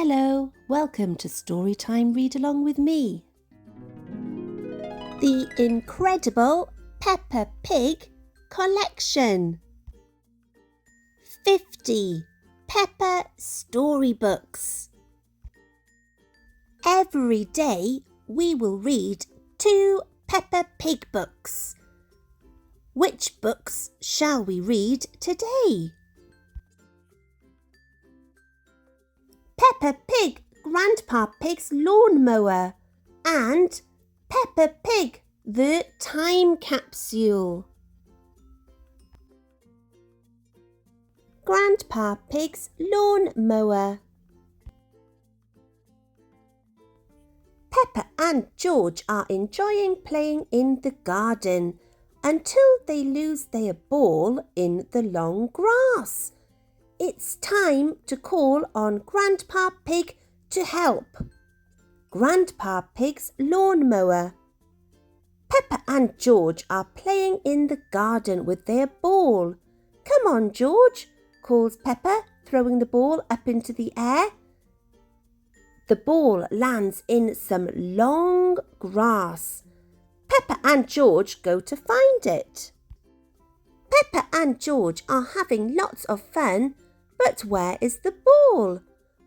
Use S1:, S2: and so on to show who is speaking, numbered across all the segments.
S1: Hello, welcome to Storytime Read Along with me. The Incredible Peppa Pig Collection. 50 Peppa Storybooks. Every day we will read 2 Peppa Pig books. Which books shall we read today? Peppa Pig, Grandpa Pig's Lawnmower, and Peppa Pig, the Time Capsule. Grandpa Pig's Lawnmower. Peppa and George are enjoying playing in the garden until they lose their ball in the long grass. It's time to call on Grandpa Pig to help. Grandpa Pig's Lawnmower. Peppa and George are playing in the garden with their ball. Come on, George, calls Peppa, throwing the ball up into the air. The ball lands in some long grass. Peppa and George go to find it. Peppa and George are having lots of fun, but where is the ball?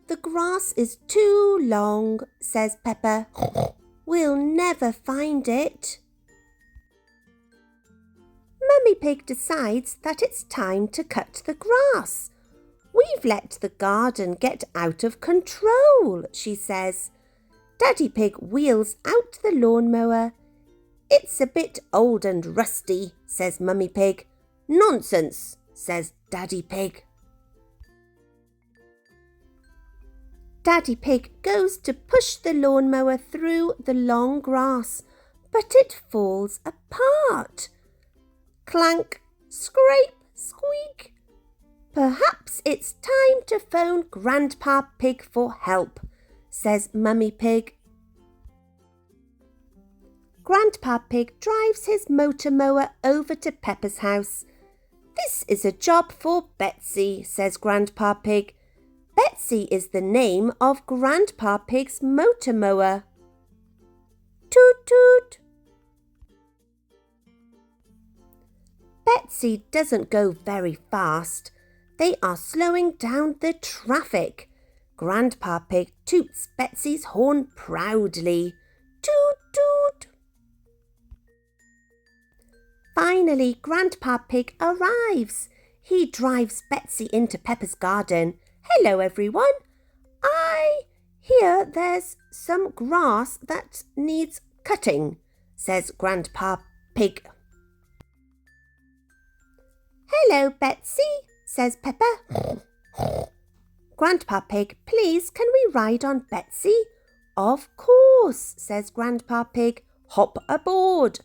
S1: The grass is too long, says Peppa. We'll never find it. Mummy Pig decides that it's time to cut the grass. We've let the garden get out of control, she says. Daddy Pig wheels out the lawnmower. It's a bit old and rusty, says Mummy Pig. Nonsense, says Daddy Pig. Daddy Pig goes to push the lawnmower through the long grass, but it falls apart. Clank, scrape, squeak. Perhaps it's time to phone Grandpa Pig for help, says Mummy Pig. Grandpa Pig drives his motor mower over to Peppa's house. This is a job for Betsy, says Grandpa Pig. Betsy is the name of Grandpa Pig's motor mower. Toot toot. Betsy doesn't go very fast. They are slowing down the traffic. Grandpa Pig toots Betsy's horn proudly. Toot toot. Finally, Grandpa Pig arrives. He drives Betsy into Peppa's garden. Hello, everyone. I hear there's some grass that needs cutting, says Grandpa Pig. Hello, Betsy, says Peppa. Grandpa Pig, please, can we ride on Betsy? Of course, says Grandpa Pig. Hop aboard.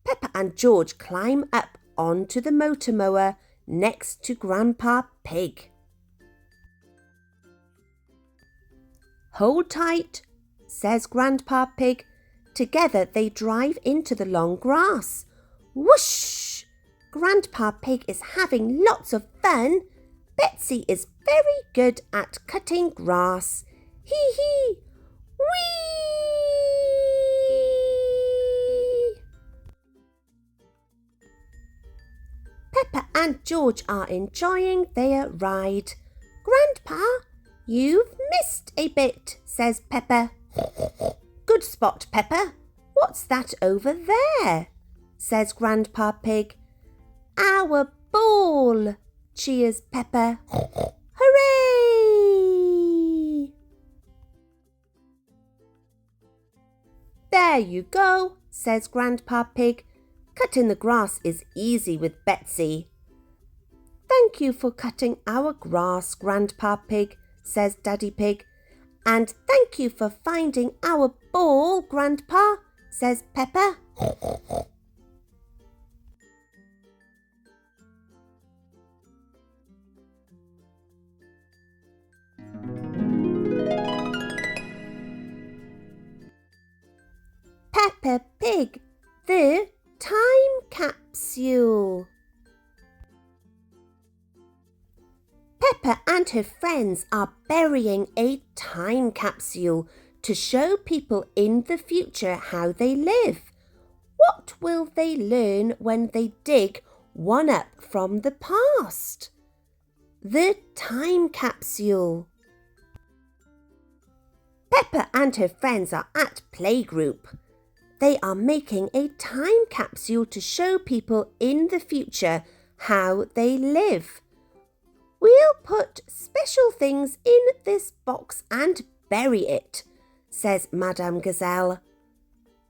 S1: Peppa and George climb up onto the motor mower next to Grandpa Pig. Hold tight, says Grandpa Pig. Together they drive into the long grass. Whoosh! Grandpa Pig is having lots of fun. Betsy is very good at cutting grass. Hee hee! Whee! Peppa and George are enjoying their ride. Grandpa, you've missed a bit, says Peppa. Good spot, Peppa. What's that over there? Says Grandpa Pig. Our ball, cheers Peppa. Hooray! There you go, says Grandpa Pig. Cutting the grass is easy with Betsy. Thank you for cutting our grass, Grandpa Pig, says Daddy Pig. And thank you for finding our ball, Grandpa, says Peppa. Peppa Pig, the Time Capsule. Peppa and her friends are burying a time capsule to show people in the future how they live. What will they learn when they dig one up from the past? The time capsule. Peppa and her friends are at playgroup. They are making a time capsule to show people in the future how they live. We'll put special things in this box and bury it, says Madame Gazelle.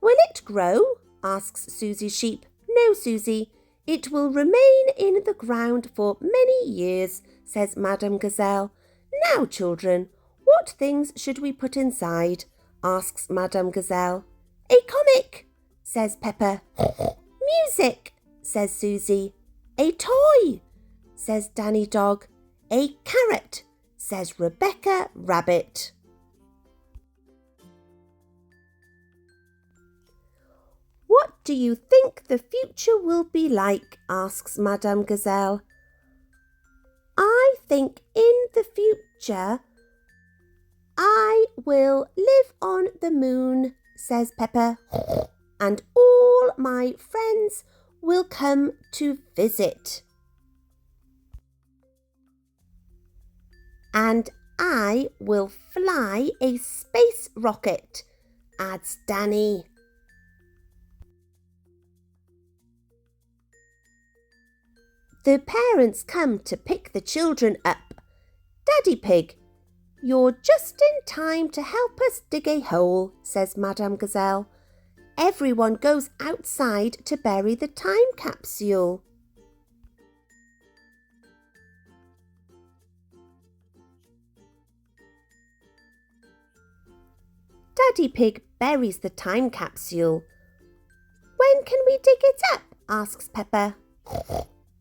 S1: Will it grow? Asks Susie Sheep. No, Susie, it will remain in the ground for many years, says Madame Gazelle. Now, children, what things should we put inside? Asks Madame Gazelle. A comic, says Peppa. Music, says Susie. A toy, says Danny Dog. A carrot, says Rebecca Rabbit. What do you think the future will be like? Asks Madame Gazelle. I think in the future I will live on the moon, says Peppa, and all my friends will come to visit. And I will fly a space rocket, adds Danny. The parents come to pick the children up. Daddy Pig, you're just in time to help us dig a hole, says Madame Gazelle. Everyone goes outside to bury the time capsule. Daddy Pig buries the time capsule. When can we dig it up? Asks Peppa.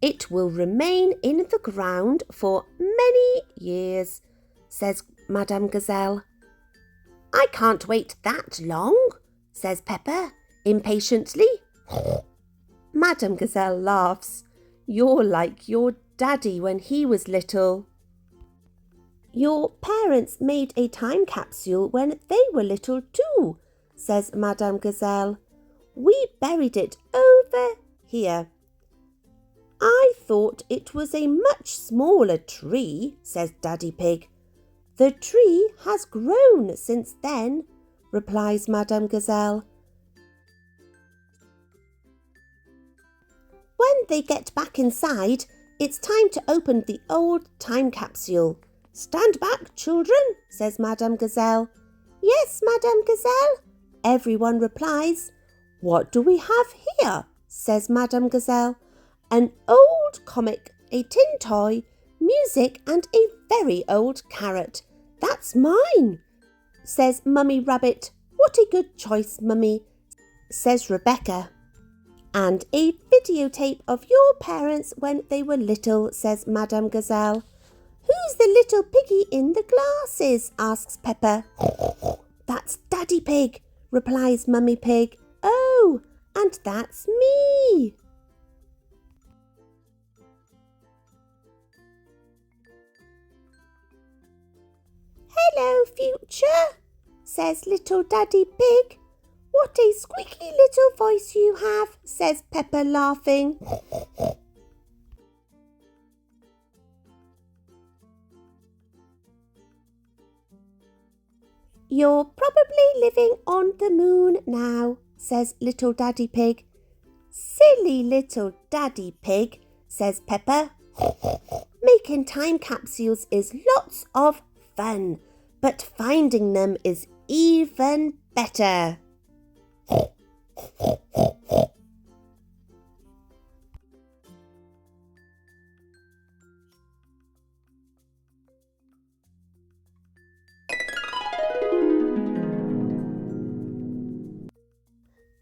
S1: It will remain in the ground for many years, says Madame Gazelle. I can't wait that long, says Peppa impatiently. Madame Gazelle laughs. You're like your daddy when he was little. Your parents made a time capsule when they were little too, says Madame Gazelle. We buried it over here. I thought it was a much smaller tree, says Daddy Pig. The tree has grown since then, replies Madame Gazelle. When they get back inside, it's time to open the old time capsule. Stand back, children, says Madame Gazelle. Yes, Madame Gazelle, everyone replies. What do we have here? Says Madame Gazelle. An old comic, a tin toy, music and a very old carrot. That's mine, says Mummy Rabbit. What a good choice, Mummy, says Rebecca. And a videotape of your parents when they were little, says Madame Gazelle. Who's the little piggy in the glasses? Asks Peppa. That's Daddy Pig, replies Mummy Pig. Oh, and that's me. Hello, future, says little Daddy Pig. What a squeaky little voice you have, says Peppa laughing. You're probably living on the moon now, says little Daddy Pig. Silly little Daddy Pig, says Peppa. Making time capsules is lots of fun, but finding them is even better.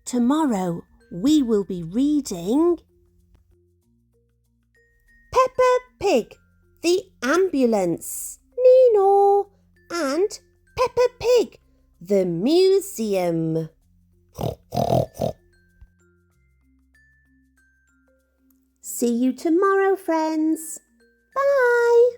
S1: Tomorrow we will be reading Peppa Pig, the Ambulance, Nino, and Peppa Pig, the Museum. See you tomorrow, friends. Bye.